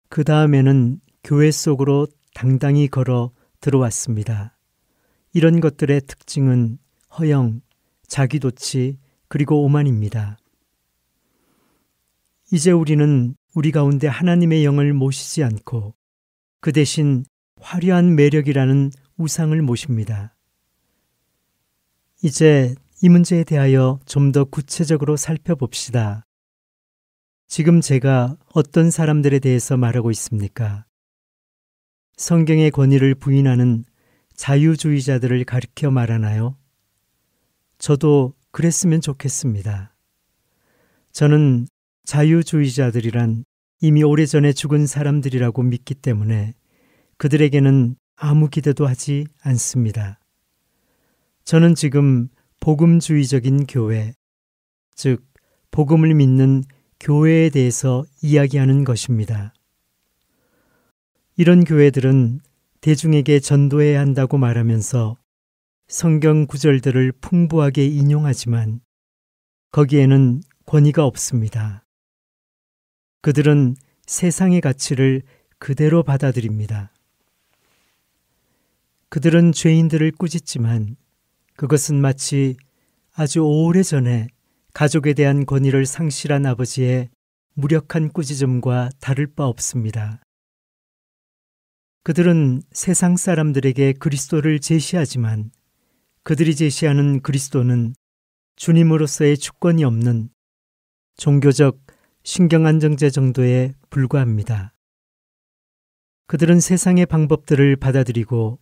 그 다음에는 교회 속으로 당당히 걸어 들어왔습니다. 이런 것들의 특징은 허영, 자기도취 그리고 오만입니다. 이제 우리는 우리 가운데 하나님의 영을 모시지 않고 그 대신 화려한 매력이라는 우상을 모십니다. 이제 이 문제에 대하여 좀 더 구체적으로 살펴봅시다. 지금 제가 어떤 사람들에 대해서 말하고 있습니까? 성경의 권위를 부인하는 자유주의자들을 가리켜 말하나요? 저도 그랬으면 좋겠습니다. 저는 자유주의자들이란 이미 오래전에 죽은 사람들이라고 믿기 때문에 그들에게는 아무 기대도 하지 않습니다. 저는 지금 복음주의적인 교회, 즉 복음을 믿는 교회에 대해서 이야기하는 것입니다. 이런 교회들은 대중에게 전도해야 한다고 말하면서 성경 구절들을 풍부하게 인용하지만 거기에는 권위가 없습니다. 그들은 세상의 가치를 그대로 받아들입니다. 그들은 죄인들을 꾸짖지만 그것은 마치 아주 오래전에 가족에 대한 권위를 상실한 아버지의 무력한 꾸짖음과 다를 바 없습니다. 그들은 세상 사람들에게 그리스도를 제시하지만 그들이 제시하는 그리스도는 주님으로서의 주권이 없는 종교적 신경안정제 정도에 불과합니다. 그들은 세상의 방법들을 받아들이고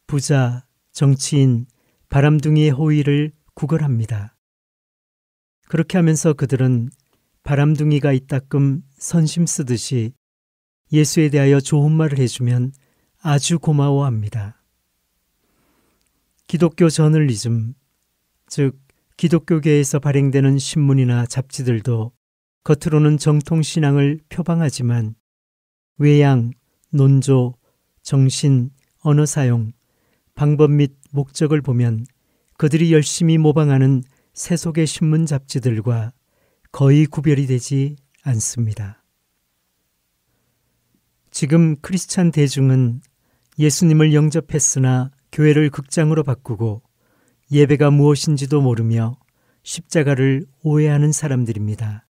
부자, 정치인, 바람둥이의 호의를 구걸합니다. 그렇게 하면서 그들은 바람둥이가 이따금 선심 쓰듯이 예수에 대하여 좋은 말을 해주면 아주 고마워합니다. 기독교 저널리즘, 즉 기독교계에서 발행되는 신문이나 잡지들도 겉으로는 정통신앙을 표방하지만 외양, 논조, 정신, 언어 사용, 방법 및 목적을 보면 그들이 열심히 모방하는 세속의 신문 잡지들과 거의 구별이 되지 않습니다. 지금 크리스찬 대중은 예수님을 영접했으나 교회를 극장으로 바꾸고 예배가 무엇인지도 모르며 십자가를 오해하는 사람들입니다.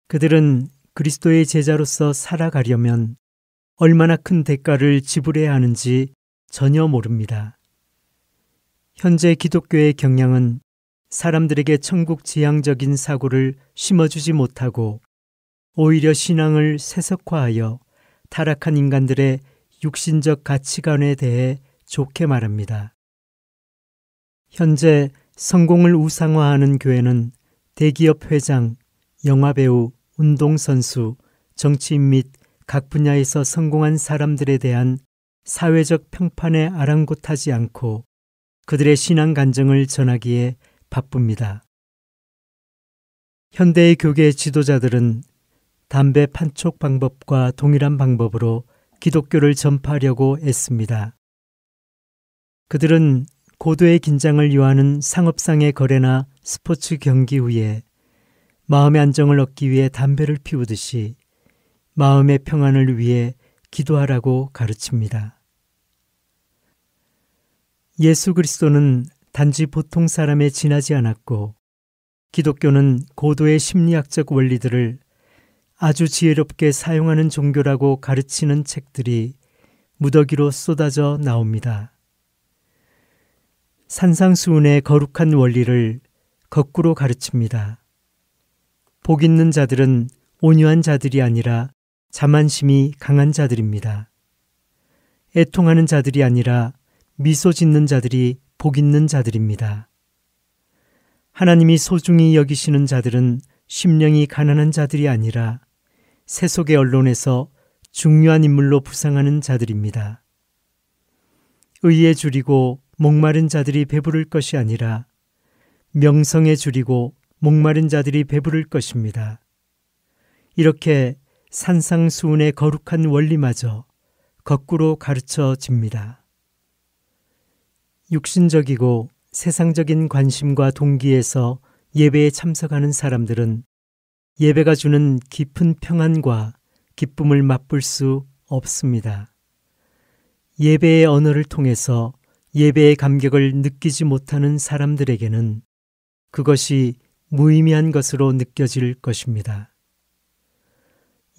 그들은 그리스도의 제자로서 살아가려면 얼마나 큰 대가를 지불해야 하는지 전혀 모릅니다. 현재 기독교의 경향은 사람들에게 천국 지향적인 사고를 심어주지 못하고 오히려 신앙을 세속화하여 타락한 인간들의 육신적 가치관에 대해 좋게 말합니다. 현재 성공을 우상화하는 교회는 대기업 회장, 영화배우, 운동선수, 정치인 및 각 분야에서 성공한 사람들에 대한 사회적 평판에 아랑곳하지 않고 그들의 신앙 간증을 전하기에 바쁩니다. 현대의 교계 지도자들은 담배 판촉 방법과 동일한 방법으로 기독교를 전파하려고 애씁니다. 그들은 고도의 긴장을 요하는 상업상의 거래나 스포츠 경기 후에 마음의 안정을 얻기 위해 담배를 피우듯이 마음의 평안을 위해 기도하라고 가르칩니다. 예수 그리스도는 단지 보통 사람에 지나지 않았고 기독교는 고도의 심리학적 원리들을 아주 지혜롭게 사용하는 종교라고 가르치는 책들이 무더기로 쏟아져 나옵니다. 산상수훈의 거룩한 원리를 거꾸로 가르칩니다. 복 있는 자들은 온유한 자들이 아니라 자만심이 강한 자들입니다. 애통하는 자들이 아니라 미소 짓는 자들이 복 있는 자들입니다. 하나님이 소중히 여기시는 자들은 심령이 가난한 자들이 아니라 세속의 언론에서 중요한 인물로 부상하는 자들입니다. 의에 줄이고 목마른 자들이 배부를 것이 아니라 명성에 줄이고 목마른 자들이 배부를 것입니다. 이렇게 산상수훈의 거룩한 원리마저 거꾸로 가르쳐집니다. 육신적이고 세상적인 관심과 동기에서 예배에 참석하는 사람들은 예배가 주는 깊은 평안과 기쁨을 맛볼 수 없습니다. 예배의 언어를 통해서 예배의 감격을 느끼지 못하는 사람들에게는 그것이 무의미한 것으로 느껴질 것입니다.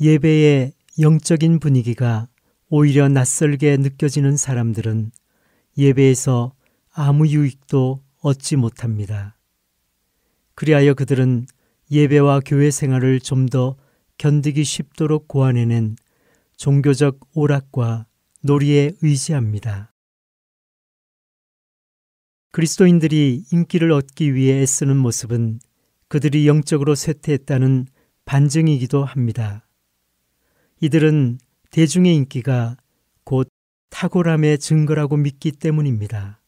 예배의 영적인 분위기가 오히려 낯설게 느껴지는 사람들은 예배에서 아무 유익도 얻지 못합니다. 그리하여 그들은 예배와 교회 생활을 좀 더 견디기 쉽도록 고안해낸 종교적 오락과 놀이에 의지합니다. 그리스도인들이 인기를 얻기 위해 애쓰는 모습은 그들이 영적으로 쇠퇴했다는 반증이기도 합니다. 이들은 대중의 인기가 곧 탁월함의 증거라고 믿기 때문입니다.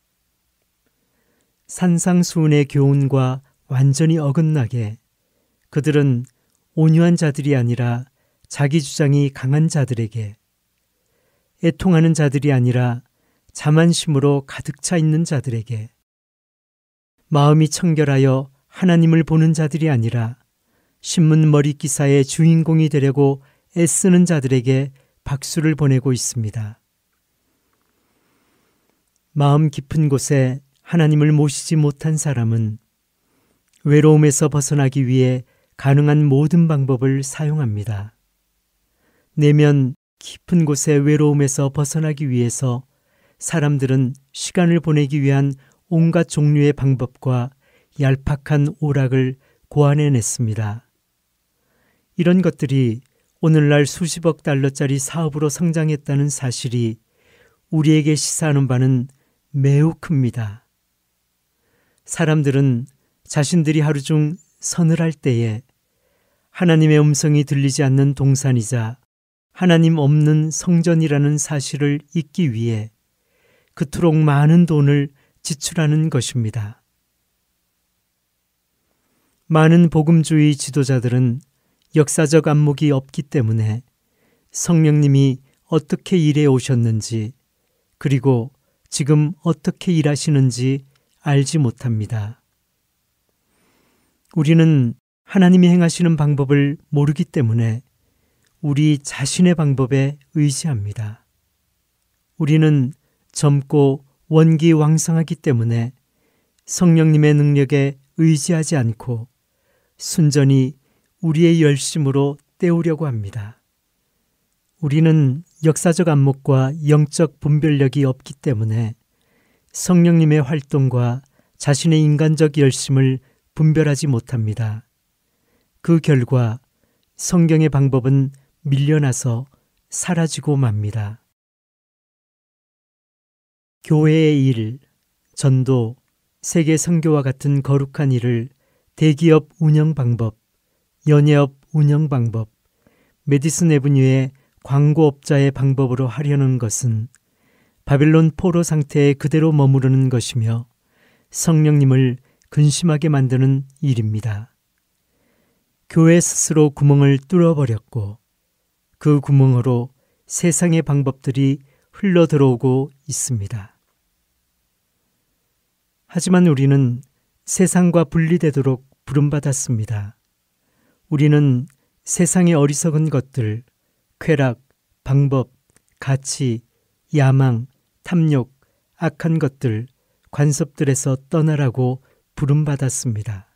산상수훈의 교훈과 완전히 어긋나게 그들은 온유한 자들이 아니라 자기 주장이 강한 자들에게, 애통하는 자들이 아니라 자만심으로 가득 차 있는 자들에게, 마음이 청결하여 하나님을 보는 자들이 아니라 신문 머리 기사의 주인공이 되려고 애쓰는 자들에게 박수를 보내고 있습니다. 마음 깊은 곳에 하나님을 모시지 못한 사람은 외로움에서 벗어나기 위해 가능한 모든 방법을 사용합니다. 내면 깊은 곳의 외로움에서 벗어나기 위해서 사람들은 시간을 보내기 위한 온갖 종류의 방법과 얄팍한 오락을 고안해냈습니다. 이런 것들이 오늘날 수십억 달러짜리 사업으로 성장했다는 사실이 우리에게 시사하는 바는 매우 큽니다. 사람들은 자신들이 하루 중 서늘할 때에 하나님의 음성이 들리지 않는 동산이자 하나님 없는 성전이라는 사실을 잊기 위해 그토록 많은 돈을 지출하는 것입니다. 많은 복음주의 지도자들은 역사적 안목이 없기 때문에 성령님이 어떻게 일해 오셨는지 그리고 지금 어떻게 일하시는지 알지 못합니다. 우리는 하나님이 행하시는 방법을 모르기 때문에 우리 자신의 방법에 의지합니다. 우리는 젊고 원기왕성하기 때문에 성령님의 능력에 의지하지 않고 순전히 우리의 열심으로 때우려고 합니다. 우리는 역사적 안목과 영적 분별력이 없기 때문에 성령님의 활동과 자신의 인간적 열심을 분별하지 못합니다. 그 결과 성경의 방법은 밀려나서 사라지고 맙니다. 교회의 일, 전도, 세계 선교와 같은 거룩한 일을 대기업 운영 방법, 연예업 운영 방법, 메디슨 애브뉴의 광고업자의 방법으로 하려는 것은 바벨론 포로 상태에 그대로 머무르는 것이며 성령님을 근심하게 만드는 일입니다. 교회 스스로 구멍을 뚫어버렸고 그 구멍으로 세상의 방법들이 흘러들어오고 있습니다. 하지만 우리는 세상과 분리되도록 부름받았습니다. 우리는 세상의 어리석은 것들, 쾌락, 방법, 가치, 야망, 탐욕, 악한 것들, 관습들에서 떠나라고 부름받았습니다.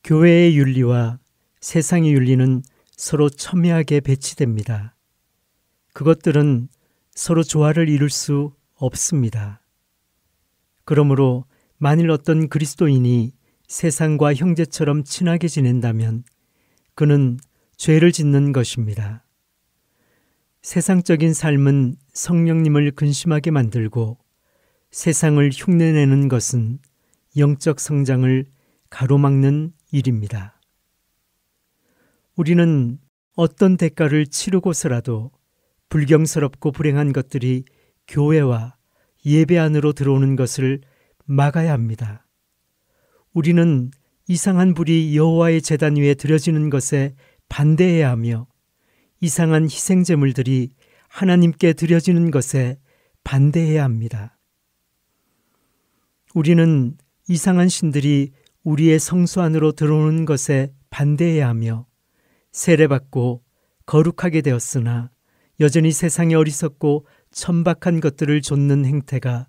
교회의 윤리와 세상의 윤리는 서로 첨예하게 배치됩니다. 그것들은 서로 조화를 이룰 수 없습니다. 그러므로 만일 어떤 그리스도인이 세상과 형제처럼 친하게 지낸다면 그는 죄를 짓는 것입니다. 세상적인 삶은 성령님을 근심하게 만들고 세상을 흉내내는 것은 영적 성장을 가로막는 일입니다. 우리는 어떤 대가를 치르고서라도 불경스럽고 불행한 것들이 교회와 예배 안으로 들어오는 것을 막아야 합니다. 우리는 이상한 불이 여호와의 제단 위에 드려지는 것에 반대해야 하며 이상한 희생제물들이 하나님께 드려지는 것에 반대해야 합니다. 우리는 이상한 신들이 우리의 성소 안으로 들어오는 것에 반대해야 하며 세례받고 거룩하게 되었으나 여전히 세상에 어리석고 천박한 것들을 좇는 행태가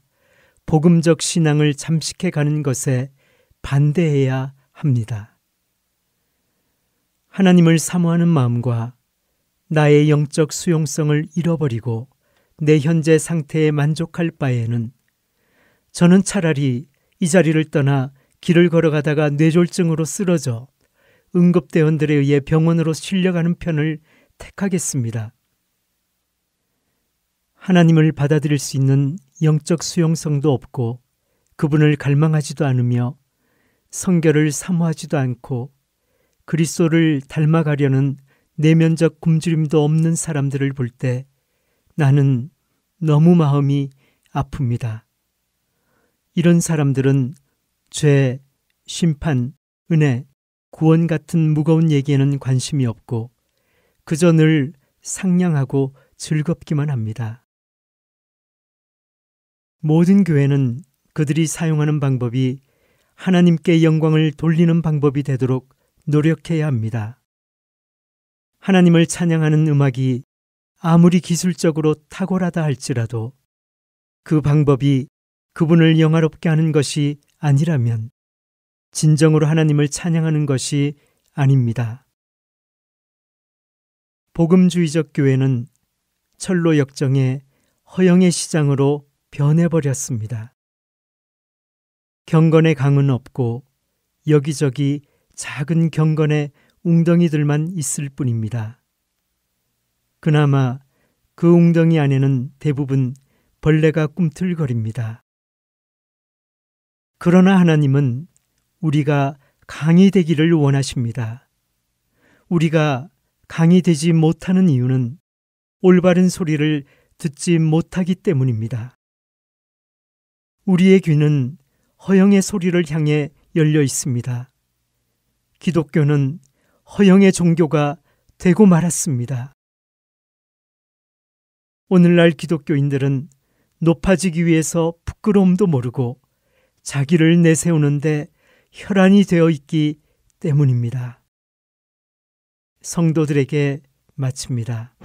복음적 신앙을 잠식해 가는 것에 반대해야 합니다. 하나님을 사모하는 마음과 나의 영적 수용성을 잃어버리고 내 현재 상태에 만족할 바에는 저는 차라리 이 자리를 떠나 길을 걸어가다가 뇌졸중으로 쓰러져 응급대원들에 의해 병원으로 실려가는 편을 택하겠습니다. 하나님을 받아들일 수 있는 영적 수용성도 없고 그분을 갈망하지도 않으며 성결을 사모하지도 않고 그리스도를 닮아가려는 내면적 굶주림도 없는 사람들을 볼 때 나는 너무 마음이 아픕니다. 이런 사람들은 죄, 심판, 은혜, 구원 같은 무거운 얘기에는 관심이 없고 그저 늘 상냥하고 즐겁기만 합니다. 모든 교회는 그들이 사용하는 방법이 하나님께 영광을 돌리는 방법이 되도록 노력해야 합니다. 하나님을 찬양하는 음악이 아무리 기술적으로 탁월하다 할지라도 그 방법이 그분을 영화롭게 하는 것이 아니라면 진정으로 하나님을 찬양하는 것이 아닙니다. 복음주의적 교회는 철로 역정의 허영의 시장으로 변해버렸습니다. 경건의 강은 없고 여기저기 작은 경건의 웅덩이들만 있을 뿐입니다. 그나마 그 웅덩이 안에는 대부분 벌레가 꿈틀거립니다. 그러나 하나님은 우리가 강이 되기를 원하십니다. 우리가 강이 되지 못하는 이유는 올바른 소리를 듣지 못하기 때문입니다. 우리의 귀는 허영의 소리를 향해 열려 있습니다. 기독교는 허영의 종교가 되고 말았습니다. 오늘날 기독교인들은 높아지기 위해서 부끄러움도 모르고 자기를 내세우는데 혈안이 되어 있기 때문입니다. 성도들에게 마칩니다.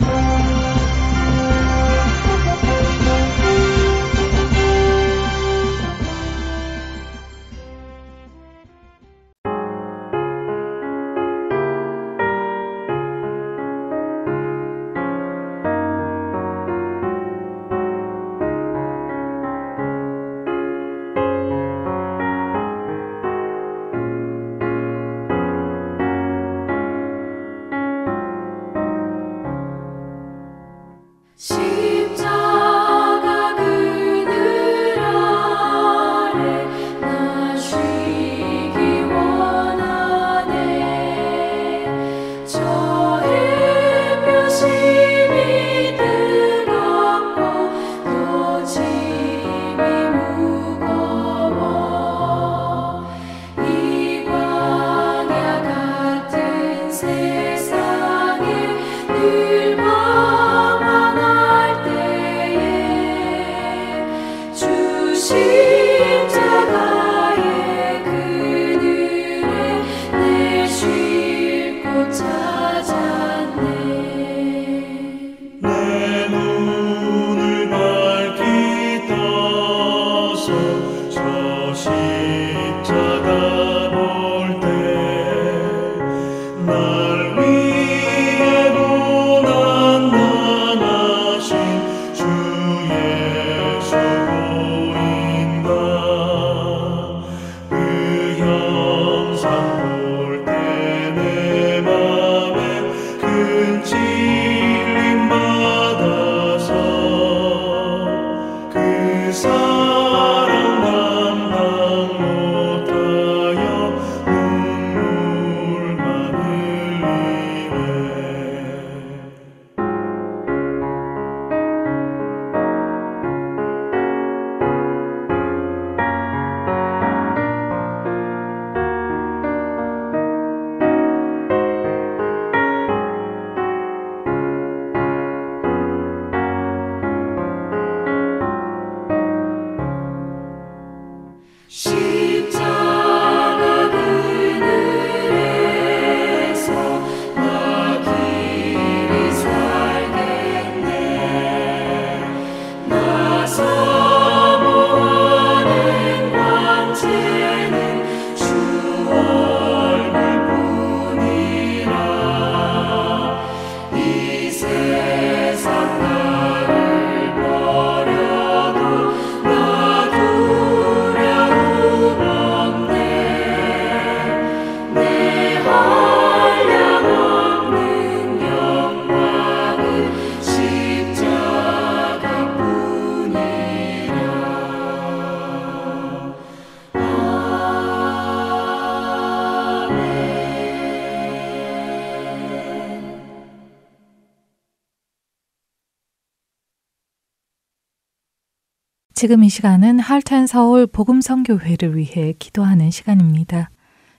지금 이 시간은 할텐서울 복음선교회를 위해 기도하는 시간입니다.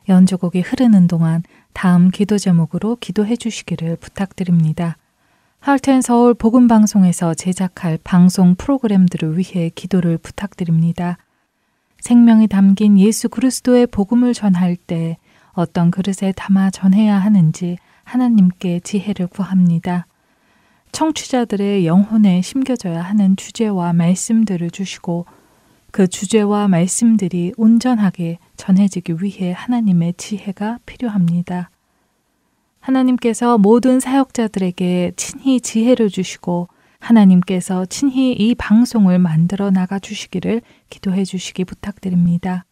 연주곡이 흐르는 동안 다음 기도 제목으로 기도해 주시기를 부탁드립니다. 할텐서울 복음방송에서 제작할 방송 프로그램들을 위해 기도를 부탁드립니다. 생명이 담긴 예수 그리스도의 복음을 전할 때 어떤 그릇에 담아 전해야 하는지 하나님께 지혜를 구합니다. 청취자들의 영혼에 심겨져야 하는 주제와 말씀들을 주시고 그 주제와 말씀들이 온전하게 전해지기 위해 하나님의 지혜가 필요합니다. 하나님께서 모든 사역자들에게 친히 지혜를 주시고 하나님께서 친히 이 방송을 만들어 나가 주시기를 기도해 주시기 부탁드립니다.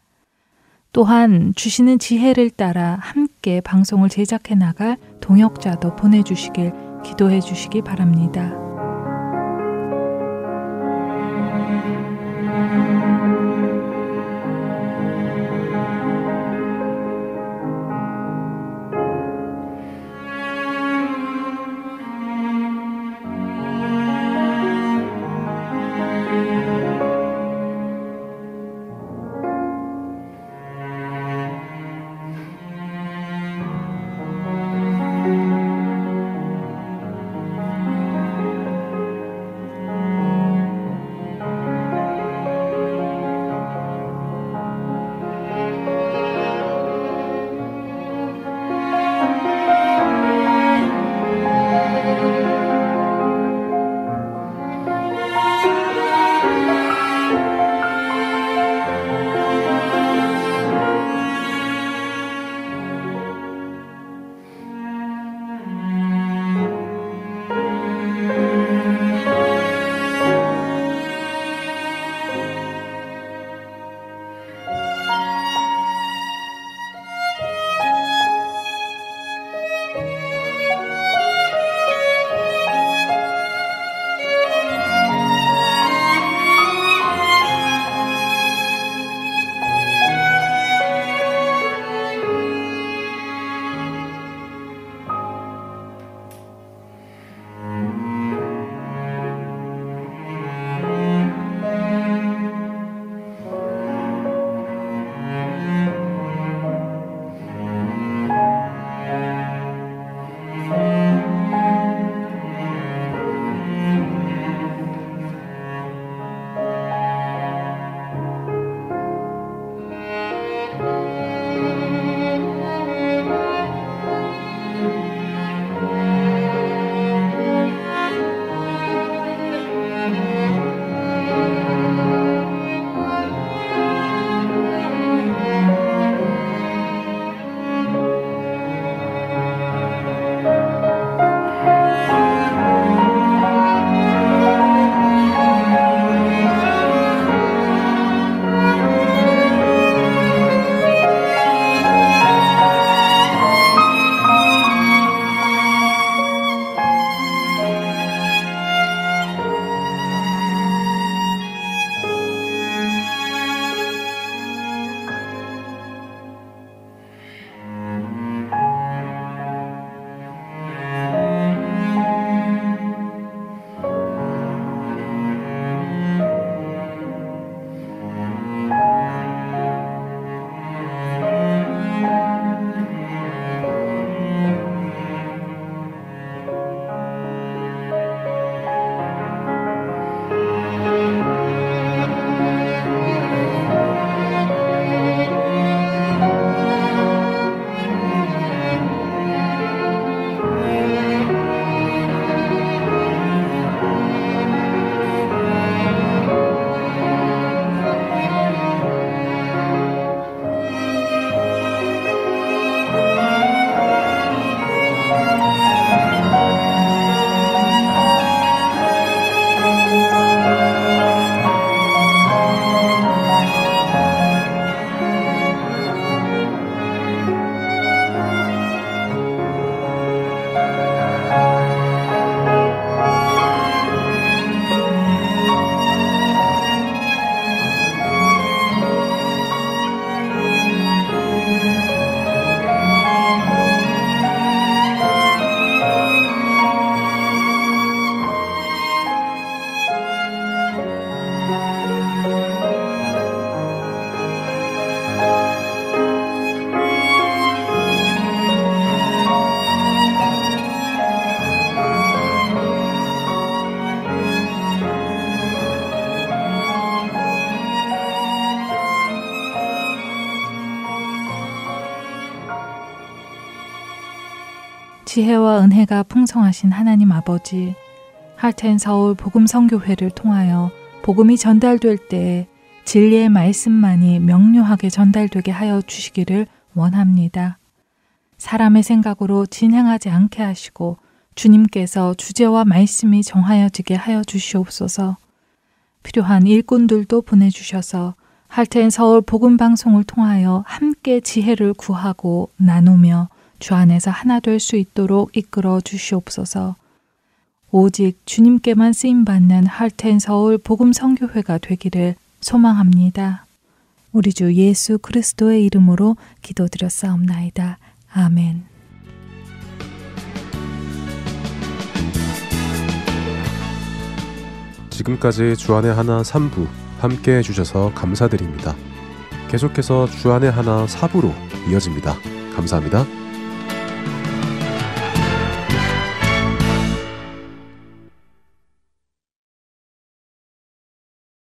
또한 주시는 지혜를 따라 함께 방송을 제작해 나갈 동역자도 보내주시길 기도해 주시기 바랍니다. 지혜와 은혜가 풍성하신 하나님 아버지, 할텐서울 복음선교회를 통하여 복음이 전달될 때 진리의 말씀만이 명료하게 전달되게 하여 주시기를 원합니다. 사람의 생각으로 진행하지 않게 하시고 주님께서 주제와 말씀이 정하여지게 하여 주시옵소서. 필요한 일꾼들도 보내주셔서 할텐서울 복음방송을 통하여 함께 지혜를 구하고 나누며 주 안에서 하나 될 수 있도록 이끌어 주시옵소서. 오직 주님께만 쓰임받는 할텐서울 복음선교회가 되기를 소망합니다. 우리 주 예수 그리스도의 이름으로 기도드렸사옵나이다. 아멘. 지금까지 주안의 하나 3부 함께 해주셔서 감사드립니다. 계속해서 주안의 하나 4부로 이어집니다. 감사합니다.